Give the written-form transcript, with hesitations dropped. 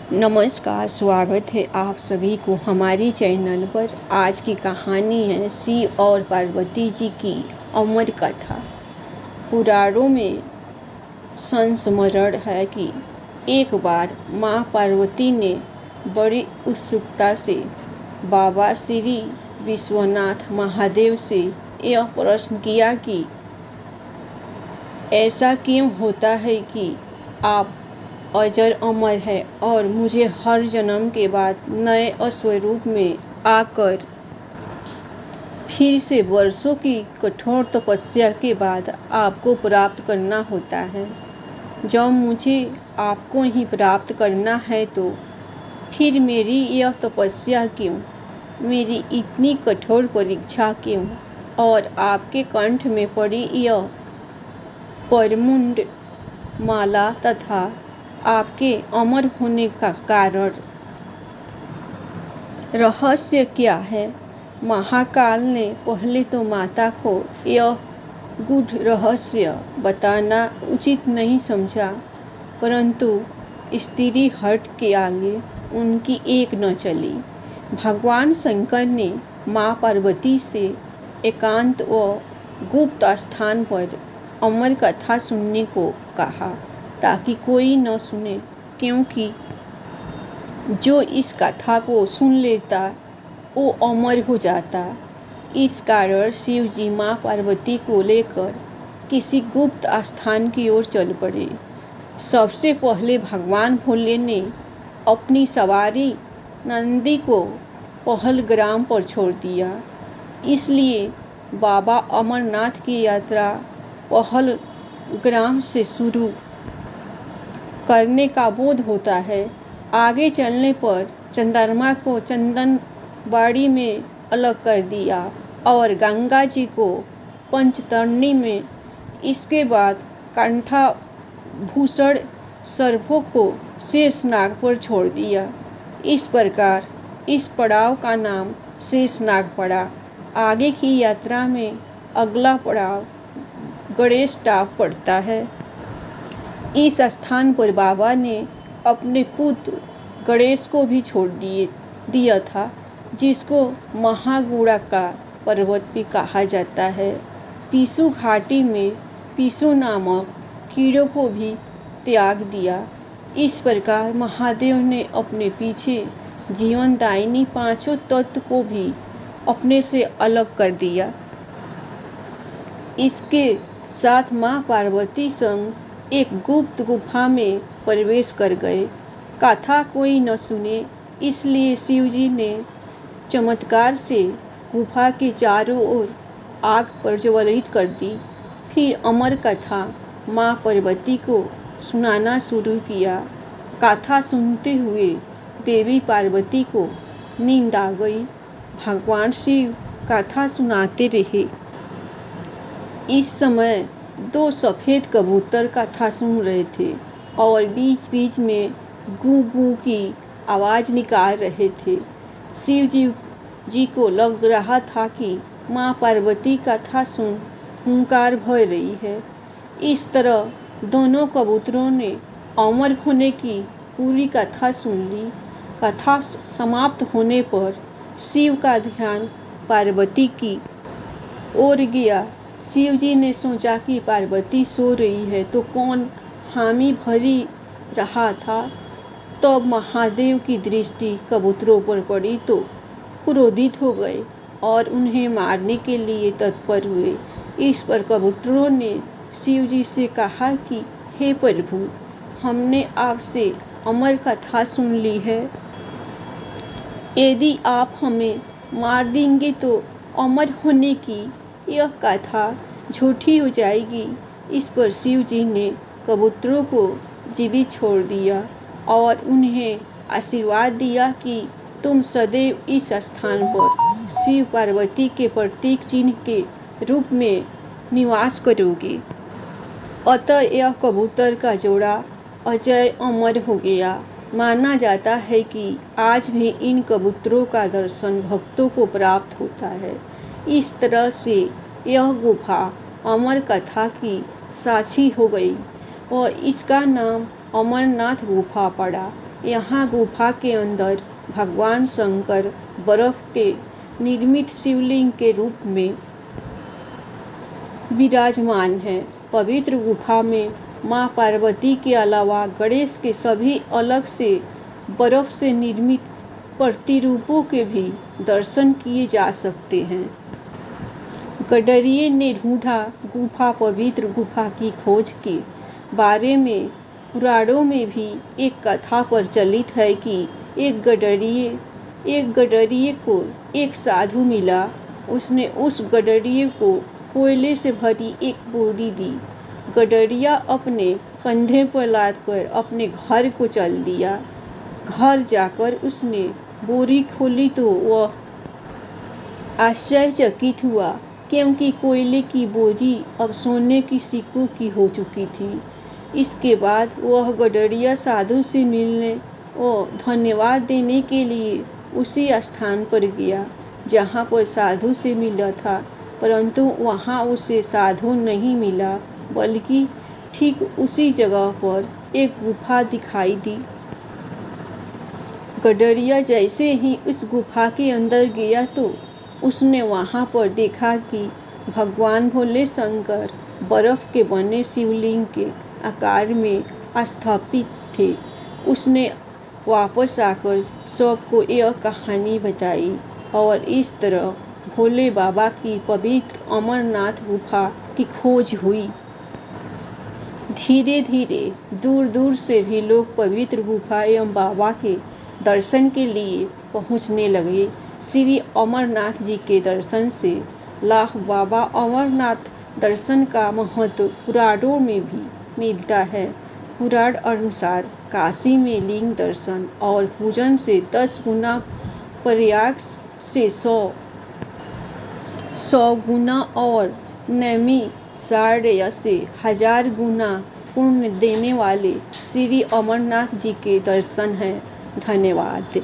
नमस्कार, स्वागत है आप सभी को हमारी चैनल पर। आज की कहानी है शिव और पार्वती जी की अमर कथा। पुराणों में संस्मरण है कि एक बार माँ पार्वती ने बड़ी उत्सुकता से बाबा श्री विश्वनाथ महादेव से यह प्रश्न किया कि ऐसा क्यों होता है कि आप अजर अमर है और मुझे हर जन्म के बाद नए स्वरूप में आकर फिर से वर्षों की कठोर तपस्या के बाद आपको प्राप्त करना होता है। जब मुझे आपको ही प्राप्त करना है तो फिर मेरी यह तपस्या क्यों, मेरी इतनी कठोर परीक्षा क्यों, और आपके कंठ में पड़ी यह परमुंड माला तथा आपके अमर होने का कारण, रहस्य क्या है? महाकाल ने पहले तो माता को यह गूढ़ रहस्य बताना उचित नहीं समझा, परंतु स्त्री हट के आगे उनकी एक न चली। भगवान शंकर ने माँ पार्वती से एकांत व गुप्त स्थान पर अमर कथा सुनने को कहा, ताकि कोई न सुने, क्योंकि जो इस कथा को सुन लेता वो अमर हो जाता। इस कारण शिव जी माँ पार्वती को लेकर किसी गुप्त स्थान की ओर चल पड़े। सबसे पहले भगवान भोले ने अपनी सवारी नंदी को पहल ग्राम पर छोड़ दिया। इसलिए बाबा अमरनाथ की यात्रा पहल ग्राम से शुरू करने का बोध होता है। आगे चलने पर चंद्रमा को चंदन बाड़ी में अलग कर दिया और गंगा जी को पंचतरणी में, इसके बाद कंठाभूषण सर्पों को शेषनाग पर छोड़ दिया। इस प्रकार इस पड़ाव का नाम शेषनाग पड़ा। आगे की यात्रा में अगला पड़ाव गणेश टाप पड़ता है। इस स्थान पर बाबा ने अपने पुत्र गणेश को भी छोड़ दिया था, जिसको महागुड़ा का पर्वत भी कहा जाता है। पीसू घाटी में पीसू नामक कीड़ों को भी त्याग दिया। इस प्रकार महादेव ने अपने पीछे जीवनदायिनी पांचों तत्व को भी अपने से अलग कर दिया। इसके साथ माँ पार्वती संग एक गुप्त गुफा में प्रवेश कर गए। कथा कोई न सुने, इसलिए शिवजी ने चमत्कार से गुफा के चारों ओर आग प्रज्वलित कर दी। फिर अमर कथा माँ पार्वती को सुनाना शुरू किया। कथा सुनते हुए देवी पार्वती को नींद आ गई। भगवान शिव कथा सुनाते रहे। इस समय दो सफेद कबूतर कथा सुन रहे थे और बीच बीच में गू गू की आवाज निकाल रहे थे। शिव जी को लग रहा था कि माँ पार्वती कथा सुन हुंकार भर रही है। इस तरह दोनों कबूतरों ने अमर होने की पूरी कथा सुन ली। कथा समाप्त होने पर शिव का ध्यान पार्वती की ओर गया। शिव जी ने सोचा कि पार्वती सो रही है तो कौन हामी भरी रहा था। तब महादेव की दृष्टि कबूतरों पर पड़ी तो क्रोधित हो गए और उन्हें मारने के लिए तत्पर हुए। इस पर कबूतरों ने शिव जी से कहा कि हे प्रभु, हमने आपसे अमर कथा सुन ली है। यदि आप हमें मार देंगे तो अमर होने की यह कथा झूठी हो जाएगी। इस पर शिव जी ने कबूतरों को जीवित छोड़ दिया और उन्हें आशीर्वाद दिया कि तुम सदैव इस स्थान पर शिव पार्वती के प्रतीक चिन्ह के रूप में निवास करोगे। अतः यह कबूतर का जोड़ा अजय अमर हो गया। माना जाता है कि आज भी इन कबूतरों का दर्शन भक्तों को प्राप्त होता है। इस तरह से यह गुफा अमर कथा की साक्षी हो गई और इसका नाम अमरनाथ गुफा पड़ा। यहाँ गुफा के अंदर भगवान शंकर बर्फ के निर्मित शिवलिंग के रूप में विराजमान है। पवित्र गुफा में मां पार्वती के अलावा गणेश के सभी अलग से बर्फ से निर्मित प्रतिरूपों के भी दर्शन किए जा सकते हैं। गडरिये ने ढूंढा गुफा पवित्र गुफा की खोज के बारे में पुराणों में भी एक कथा प्रचलित है कि एक गडरिये को एक साधु मिला। उसने उस गडरिये को कोयले से भरी एक बोरी दी। गडरिया अपने कंधे पर लादकर अपने घर को चल दिया। घर जाकर उसने बोरी खोली तो वह आश्चर्यचकित हुआ, क्योंकि कोयले की बोरी अब सोने की सिक्कों की हो चुकी थी। इसके बाद वह गडरिया साधु से मिलने और धन्यवाद देने के लिए उसी स्थान पर गया जहाँ पर साधु से मिला था, परंतु वहाँ उसे साधु नहीं मिला, बल्कि ठीक उसी जगह पर एक गुफा दिखाई दी। गडरिया जैसे ही उस गुफा के अंदर गया तो उसने वहाँ पर देखा कि भगवान भोले शंकर बर्फ के बने शिवलिंग के आकार में स्थापित थे। उसने वापस आकर सबको यह कहानी बताई और इस तरह भोले बाबा की पवित्र अमरनाथ गुफा की खोज हुई। धीरे धीरे दूर दूर से भी लोग पवित्र गुफा एवं बाबा के दर्शन के लिए पहुंचने लगे। श्री अमरनाथ जी के दर्शन से लाभ बाबा अमरनाथ दर्शन का महत्व पुराणों में भी मिलता है। पुराण अनुसार काशी में लिंग दर्शन और पूजन से 10 गुना, प्रयाग से 100 गुना और नैमिषारण्य से 1000 गुना पुण्य देने वाले श्री अमरनाथ जी के दर्शन हैं। धन्यवाद।